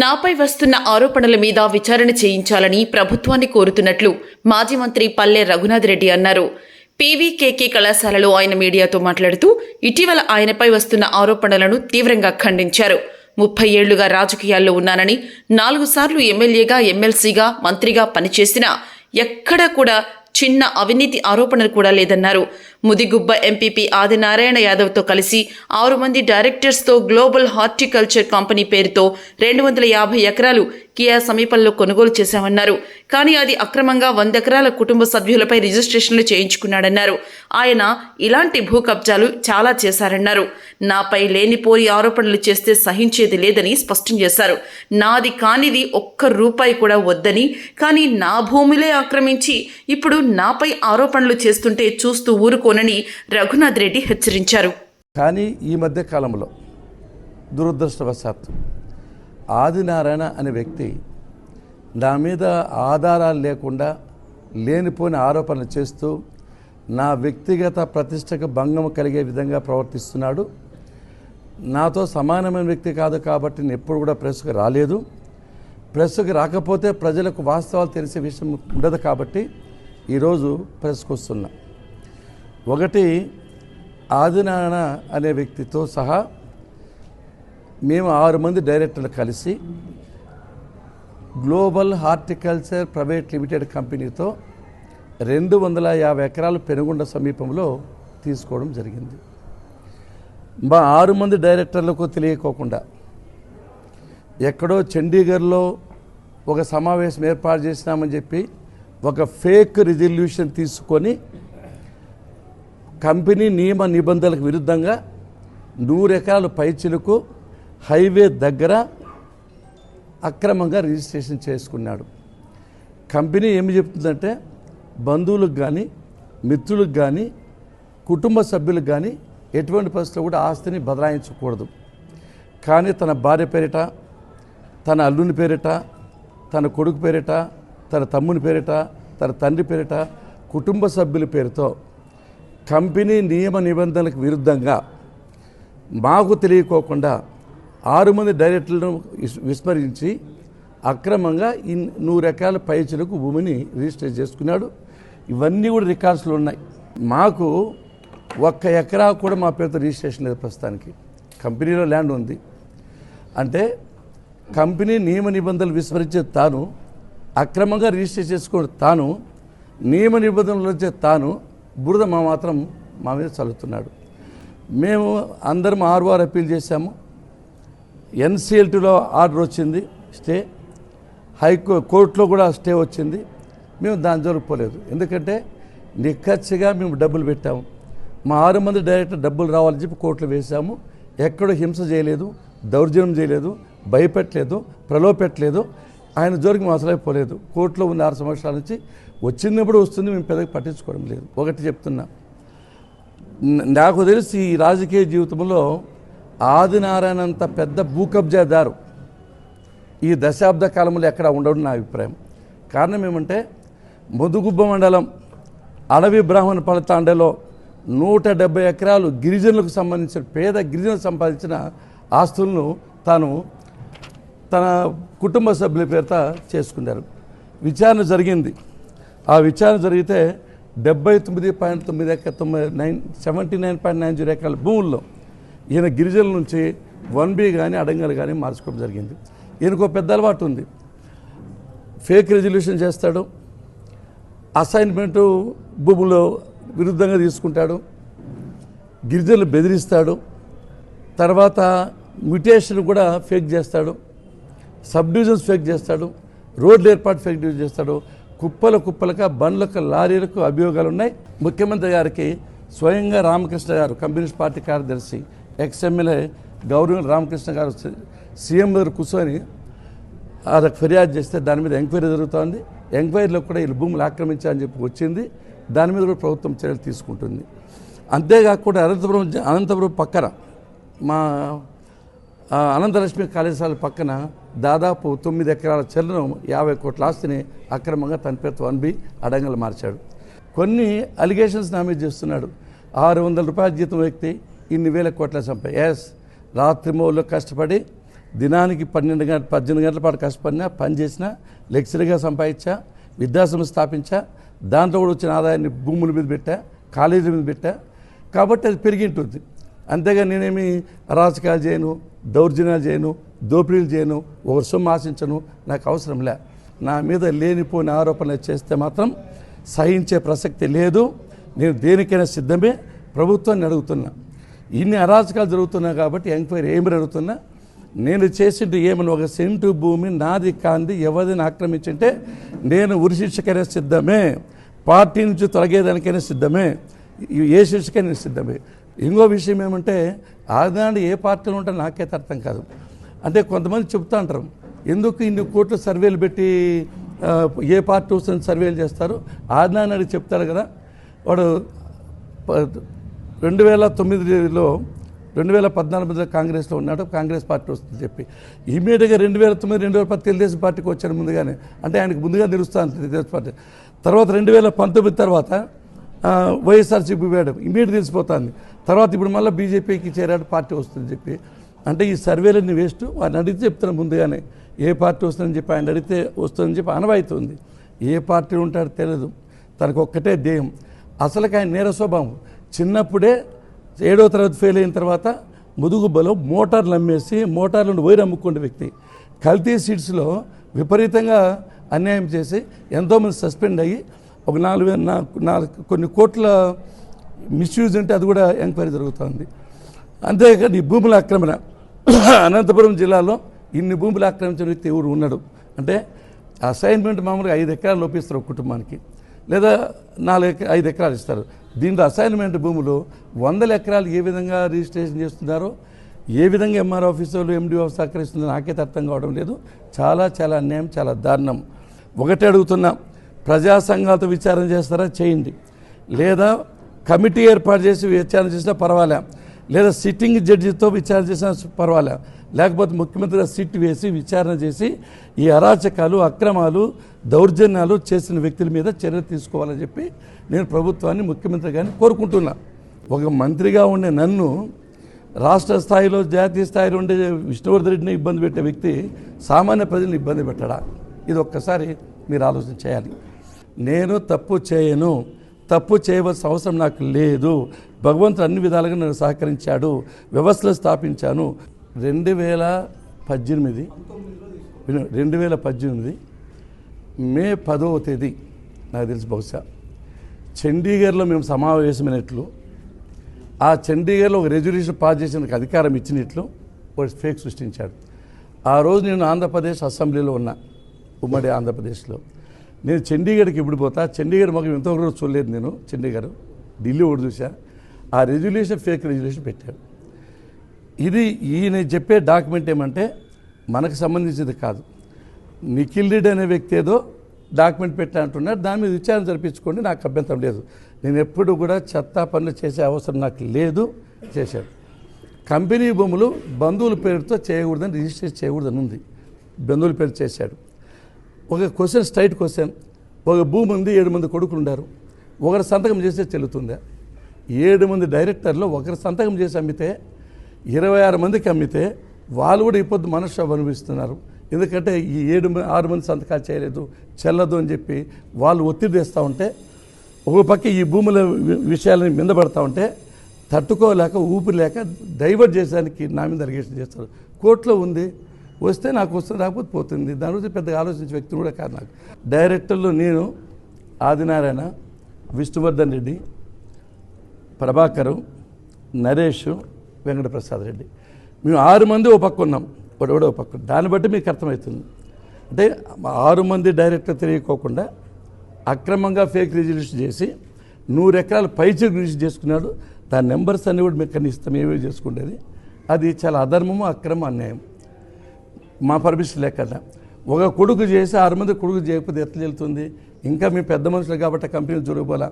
నాపై వస్తున్న ఆరోపణల మీద విచారణ చేయించాలని ప్రభుత్వాన్ని కోరుతున్నట్లు మాజీ మంత్రి పల్లె రఘునాథ్ రెడ్డి అన్నారు. పీవీకేకే కళాశాలలో ఆయన మీడియాతో మాట్లాడుతూ ఇటీవల ఆయనపై వస్తున్న ఆరోపణలను తీవ్రంగా ఖండించారు. 30 ఏళ్లుగా రాజకీయాల్లో ఉన్నానని, 4 సార్లు ఎమ్మెల్యేగా, ఎమ్మెల్సీగా, మంత్రిగా పనిచేసినా ఎక్కడా కూడా చిన్న అవినీతి ఆరోపణలు కూడా లేదన్నారు. ముదిగుబ్బ ఎంపీపీ ఆదినారాయణ యాదవ్తో కలిసి 6 మంది డైరెక్టర్స్తో గ్లోబల్ హార్టికల్చర్ కంపెనీ పేరుతో 250 ఎకరాలు కియా సమీపంలో కొనుగోలు చేశామన్నారు. కానీ అది అక్రమంగా 100 ఎకరాల కుటుంబ సభ్యులపై రిజిస్ట్రేషన్లు చేయించుకున్నాడన్నారు. ఆయన ఇలాంటి భూ కబ్జాలు చాలా చేశారన్నారు. నాపై లేనిపోని ఆరోపణలు చేస్తే సహించేది లేదని స్పష్టం చేశారు. నాది కానిది ఒక్క రూపాయి కూడా వద్దని, కానీ నా భూమిలే ఆక్రమించి ఇప్పుడు నాపై ఆరోపణలు చేస్తుంటే చూస్తూ ఊరుకోనని రఘునాథ్ రెడ్డి హెచ్చరించారు. కానీ ఈ మధ్య కాలంలో దురదృష్టవశాత్తు ఆదినారాయణ అనే వ్యక్తి నా మీద ఆధారాలు లేకుండా లేనిపోని ఆరోపణలు చేస్తూ నా వ్యక్తిగత ప్రతిష్టకు భంగం కలిగే విధంగా ప్రవర్తిస్తున్నాడు. నాతో సమానమైన వ్యక్తి కాదు కాబట్టి నేను ఎప్పుడు కూడా ప్రెస్కు రాలేదు. ప్రెస్కు రాకపోతే ప్రజలకు వాస్తవాలు తెలిసే విషయం ఉండదు కాబట్టి ఈరోజు ప్రెస్కు వస్తున్నా. ఒకటి, ఆదినారాయణ అనే వ్యక్తితో సహా మేము 6 మంది డైరెక్టర్లు కలిసి గ్లోబల్ హార్టికల్చర్ ప్రైవేట్ లిమిటెడ్ కంపెనీతో 250 ఎకరాలు పెనుగొండ సమీపంలో తీసుకోవడం జరిగింది. మా 6 మంది డైరెక్టర్లకు తెలియకోకుండా ఎక్కడో చండీగఢ్లో ఒక సమావేశం ఏర్పాటు చేసినామని చెప్పి ఒక ఫేక్ రిజల్యూషన్ తీసుకొని కంపెనీ నియమ నిబంధనలకు విరుద్ధంగా 100 ఎకరాల పైచిలకు హైవే దగ్గర అక్రమంగా రిజిస్ట్రేషన్ చేసుకున్నాడు. కంపెనీ ఏమి చెప్తుందంటే బంధువులకు కానీ, మిత్రులకు కానీ, కుటుంబ సభ్యులకు కానీ ఎటువంటి పరిస్థితుల్లో కూడా ఆస్తిని బదలాయించకూడదు. కానీ తన భార్య పేరిట, తన అల్లుని పేరిట, తన కొడుకు పేరిట, తన తమ్ముని పేరిట, తన తండ్రి పేరిట, కుటుంబ సభ్యుల పేరుతో కంపెనీ నియమ నిబంధనలకు విరుద్ధంగా మాకు తెలియకోకుండా 6 మంది డైరెక్టర్లను విస్మరించి అక్రమంగా 100 ఎకరాల పైచలకు భూమిని రిజిస్టర్ చేసుకున్నాడు. ఇవన్నీ కూడా రికార్డ్స్లో ఉన్నాయి. మాకు 1 ఎకరా కూడా మా పేరుతో రిజిస్ట్రేషన్ లేదు. ప్రస్తుతానికి కంపెనీలో ల్యాండ్ ఉంది. అంటే కంపెనీ నియమ నిబంధనలు విస్మరించే తాను, అక్రమంగా రిజిస్టర్ చేసుకుని తాను, నియమ నిబంధనలు వచ్చే తాను బురద మాత్రం మా మీద చల్లుతున్నాడు. మేము అందరం 6 వారు అప్పీల్ చేశాము. ఎన్సిఎల్టీలో ఆర్డర్ వచ్చింది, స్టే. కోర్టులో కూడా స్టే వచ్చింది. మేము దాని జోలికి పోలేదు. ఎందుకంటే నిక్కచ్చిగా మేము డబ్బులు పెట్టాము. మా 6 మంది డైరెక్టర్ డబ్బులు రావాలని చెప్పి కోర్టులో వేశాము. ఎక్కడో హింస చేయలేదు, దౌర్జన్యం చేయలేదు, భయపెట్టలేదు, ప్రలోభపెట్టలేదు. ఆయన జోలికి మేము అసలే పోలేదు. కోర్టులో ఉన్న 6 సంవత్సరాల నుంచి వచ్చినప్పుడు వస్తుంది, మేము పెద్దగా పట్టించుకోవడం లేదు. ఒకటి చెప్తున్నా, నాకు తెలిసి ఈ రాజకీయ జీవితంలో ఆదినారాయణ అంత పెద్ద భూ కబ్జాదారు ఈ దశాబ్ద కాలంలో ఎక్కడ ఉండడం నా అభిప్రాయం. కారణం ఏమంటే ముదుగుబ్బ మండలం అడవి బ్రాహ్మణ పలతాండలో 170 ఎకరాలు గిరిజనులకు సంబంధించిన పేద గిరిజనులకు సంపాదించిన ఆస్తులను తాను తన కుటుంబ సభ్యుల పేరుతో చేసుకున్నారు. విచారణ జరిగింది. ఆ విచారణ జరిగితే 79.90 ఎకరాల భూముల్లో ఈయన గిరిజనుల నుంచి 1B కానీ అడంగలు కానీ మార్చుకోవడం జరిగింది. ఈయనకు పెద్ద అలవాటు ఉంది. ఫేక్ రెజల్యూషన్ చేస్తాడు, అసైన్మెంటు భూములో విరుద్ధంగా తీసుకుంటాడు, గిరిజనులు బెదిరిస్తాడు, తర్వాత మ్యుటేషన్ కూడా ఫేక్ చేస్తాడు, సబ్ డివిజన్స్ ఫేక్ చేస్తాడు, రోడ్లు ఏర్పాటు ఫేక్ డివిజన్ చేస్తాడు. కుప్పలుగా బండ్లకు, లారీలకు అభియోగాలు ఉన్నాయి. ముఖ్యమంత్రి గారికి స్వయంగా రామకృష్ణ గారు, కమ్యూనిస్ట్ పార్టీ కార్యదర్శి, ఎక్స్ఎమ్మెల్యే గౌరవ రామకృష్ణ గారు సీఎం దగ్గర కూర్చొని అదొక ఫిర్యాదు చేస్తే దాని మీద ఎంక్వైరీ జరుగుతోంది. ఎంక్వైరీలో కూడా వీళ్ళు భూములు ఆక్రమించారని చెప్పి వచ్చింది. దాని మీద కూడా ప్రభుత్వం చర్యలు తీసుకుంటుంది. అంతేకాకుండా అనంతపురం పక్కన మా అనంతలక్ష్మి కళాశాల పక్కన దాదాపు 9 ఎకరాల చెల్లను 50 కోట్ల ఆస్తిని అక్రమంగా తన పేరుతో 1B అడంగలు మార్చాడు. కొన్ని అలిగేషన్స్ నా మీద చేస్తున్నాడు. 600 రూపాయల జీతం వ్యక్తి ఇన్ని వేల కోట్ల సంపాది. రాత్రి మౌళ్ళు కష్టపడి దినానికి 18 గంటల పాటు కష్టపడినా, పని చేసినా, లెక్చరర్గా సంపాదించా, విద్యాసంస్థ స్థాపించా, దాంట్లో కూడా వచ్చిన ఆదాయాన్ని భూముల మీద పెట్టా, కాలేజీల మీద పెట్టా. కాబట్టి అది పెరిగి ఉంటుంది. అంతేగా నేనేమి అరాచకాలు చేయను, దౌర్జన్యాలు చేయను, దోపిడీలు చేయను, ఒకరి సొమ్ము ఆశించను. నాకు అవసరం లే. నా మీద లేనిపోని ఆరోపణలు చేస్తే మాత్రం సహించే ప్రసక్తి లేదు. నేను దేనికైనా సిద్ధమే. ప్రభుత్వాన్ని అడుగుతున్నా, ఇన్ని అరాచకాలు జరుగుతున్నాయి కాబట్టి ఎంక్వైరీ ఏమని అడుగుతున్నా, నేను చేసింది ఏమని, ఒక సెంటు భూమి నాది కాంది ఎవరిని ఆక్రమించింటే నేను ఉరిశిక్షకైనా సిద్ధమే, పార్టీ నుంచి తొలగేదానికైనా సిద్ధమే, ఏ శిక్షకైనా సిద్ధమే. ఇంకో విషయం ఏమంటే, ఆనాడు ఏ పార్టీలో ఉంటే నాకైతే అర్థం కాదు. అంటే కొంతమంది చెప్తా అంటారు, ఎందుకు ఇన్ని కోట్ల సర్వేలు పెట్టి ఏ పార్టీ వస్తుంది సర్వేలు చేస్తారు. ఆనాడు చెప్తారు కదా, వాడు 2009లో 2014 కాంగ్రెస్లో ఉన్నాడు, కాంగ్రెస్ పార్టీ వస్తుంది చెప్పి ఇమీడియట్గా 2009, 2010 తెలుగుదేశం పార్టీకి వచ్చాడు ముందుగానే. అంటే ఆయనకు ముందుగా తెలుస్తాను తెలుగుదేశం పార్టీ. తర్వాత 2019 తర్వాత వైఎస్ఆర్సీపీ వేయడం ఇమీడియట్ తెలిసిపోతుంది. తర్వాత ఇప్పుడు మళ్ళీ బీజేపీకి చేరాడు, పార్టీ వస్తుందని చెప్పి. అంటే ఈ సర్వేలన్నీ వేస్ట్. వారిని అడిగితే చెప్తున్నాను ముందుగానే ఏ పార్టీ వస్తుందని చెప్పి, ఆయన అడిగితే వస్తుందని చెప్పి అనవాయితీ ఉంది. ఏ పార్టీ ఉంటాడో తెలియదు, తనకు ఒక్కటే ధ్యేయం. అసలుకి ఆయన నేర స్వభావం. చిన్నప్పుడే 7వ తరగతి ఫెయిల్ అయిన తర్వాత ముదుగు బలం మోటార్లు అమ్మేసి మోటార్లను వైర్ అమ్ముకునే వ్యక్తి. కల్తీ సీట్స్లో విపరీతంగా అన్యాయం చేసి ఎంతోమంది సస్పెండ్ అయ్యి ఒక 4 కొన్ని కోట్ల మిస్యూజ్ ఉంటే అది కూడా ఎంక్వైరీ జరుగుతుంది. అంతేకాదు ఈ భూముల ఆక్రమణ, అనంతపురం జిల్లాలో ఇన్ని భూములు ఆక్రమించిన వ్యక్తి ఎవరు ఉన్నాడు అంటే, అసైన్మెంట్ మామూలుగా 5 ఎకరాలు లోపిస్తారు ఒక కుటుంబానికి, లేదా 5 ఎకరాలు ఇస్తారు. దీంట్లో అసైన్మెంట్ భూములు 100 ఎకరాలు ఏ విధంగా రిజిస్ట్రేషన్ చేస్తున్నారో, ఏ విధంగా ఎంఆర్ ఆఫీసర్లు ఎండి ఆఫీస్ సహకరిస్తుందో నాకైతే అర్థం కావడం లేదు. చాలా చాలా అన్యాయం, చాలా దారుణం. ఒకటే అడుగుతున్నా, ప్రజా సంఘాలతో విచారణ చేస్తారా చేయండి, లేదా కమిటీ ఏర్పాటు చేసి విచారణ చేసినా పర్వాలే, లేదా సిట్టింగ్ జడ్జితో విచారణ చేసినా పర్వాలే, లేకపోతే ముఖ్యమంత్రిగా సిట్ వేసి విచారణ చేసి ఈ అరాచకాలు, అక్రమాలు, దౌర్జన్యాలు చేసిన వ్యక్తుల మీద చర్యలు తీసుకోవాలని చెప్పి నేను ప్రభుత్వాన్ని, ముఖ్యమంత్రి గారిని కోరుకుంటున్నా. ఒక మంత్రిగా ఉండే నన్ను రాష్ట్ర స్థాయిలో, జాతీయ స్థాయిలో ఉండే విష్ణువర్ధన్ రెడ్డిని ఇబ్బంది పెట్టే వ్యక్తి సామాన్య ప్రజలను ఇబ్బంది పెట్టడా? ఇది ఒక్కసారి మీరు ఆలోచన చేయాలి. నేను తప్పు చేయను, తప్పు చేయవలసిన అవసరం నాకు లేదు. భగవంతుడు అన్ని విధాలుగా నేను సహకరించాడు, వ్యవస్థలు స్థాపించాను. 2018 మే 10వ తేదీ నాకు తెలిసి బహుశా చండీగఢ్లో మేము సమావేశమైనట్లు, ఆ చండీగఢ్లో ఒక రెజల్యూషన్ పాస్ చేసేందుకు అధికారం ఇచ్చినట్లు ఒక ఫేక్ సృష్టించాడు. ఆ రోజు నేను ఆంధ్రప్రదేశ్ అసెంబ్లీలో ఉన్నా, ఉమ్మడి ఆంధ్రప్రదేశ్లో. నేను చండీగఢ్కి ఎప్పుడు పోతా, చండీగఢ్ మాకు ఎంతవరకు చూడలేదు నేను. చండీగఢ్, ఢిల్లీ ఒకటి చూసా. ఆ రెజల్యూషన్ ఫేక్ రెజల్యూషన్ పెట్టాడు. ఇది ఈయన చెప్పే డాక్యుమెంట్ ఏమంటే మనకు సంబంధించింది కాదు. నిఖిల్ రెడ్డి అనే వ్యక్తి ఏదో డాక్యుమెంట్ పెట్టా అంటున్నాడు, దాని మీద విచారణ జరిపించుకోండి, నాకు అభ్యంతరం లేదు. నేను ఎప్పుడు కూడా చెత్త పనులు చేసే అవసరం నాకు లేదు. చేశాడు. కంపెనీ భూములు బంధువుల పేరుతో చేయకూడదని, రిజిస్టర్ చేయకూడదని ఉంది. బంధువుల పేరు చేశాడు. ఒక క్వశ్చన్, స్ట్రైట్ క్వశ్చన్, ఒక భూమి ఉంది, 7 మంది కొడుకులు ఉన్నారు, ఒకరు సంతకం చేస్తే చెల్లుతుందా? 7 మంది డైరెక్టర్లు ఒకరు సంతకం చేసి అమ్మితే 26 మందికి అమ్మితే వాళ్ళు కూడా ఇప్పుడు మనశ్శాపం అనుభవిస్తున్నారు. ఎందుకంటే ఈ 6 మంది సంతకాలు చేయలేదు, చెల్లదు అని చెప్పి వాళ్ళు ఒత్తిడి తెస్తూ ఉంటే, ఒక పక్క ఈ భూముల విషయాలని మిందపడతా ఉంటే తట్టుకోలేక, ఊపిరి లేక డైవర్ట్ చేసేదానికి నా మీద అలిగేషన్ చేస్తారు. కోర్టులో ఉంది, వస్తే నాకు వస్తుంది, రాకపోతే పోతుంది. దాని గురించి పెద్దగా ఆలోచించే వ్యక్తిని కూడా కాదు. నాకు డైరెక్టర్లు నేను, ఆదినారాయణ, విష్ణువర్ధన్ రెడ్డి, ప్రభాకరు, నరేష్, వెంకటప్రసాద్ రెడ్డి, మేము 6 మంది ఓ పక్క ఉన్నాం, ఒకడో పక్క. దాన్ని బట్టి మీకు అర్థమవుతుంది. అంటే 6 మంది డైరెక్టర్ తెలియకోకుండా అక్రమంగా ఫేక్ రిజల్యూషన్ చేసి 100 ఎకరాలు పైచీలకు రిజిస్టర్ చేసుకున్నాడు. దాని నెంబర్స్ అన్నీ కూడా మీకు ఇస్తాం, ఏమేమి చేసుకునేది. అది చాలా అధర్మము, అక్రమం, అన్యాయం. మా పర్మిషన్ లేకుండా ఒక కొడుకు చేసి 6 మంది కొడుకు చేయకపోతే ఎట్లా చెల్లుతుంది? ఇంకా మీ పెద్ద మనుషులు కాబట్టి కంపెనీలు జరగబోలా.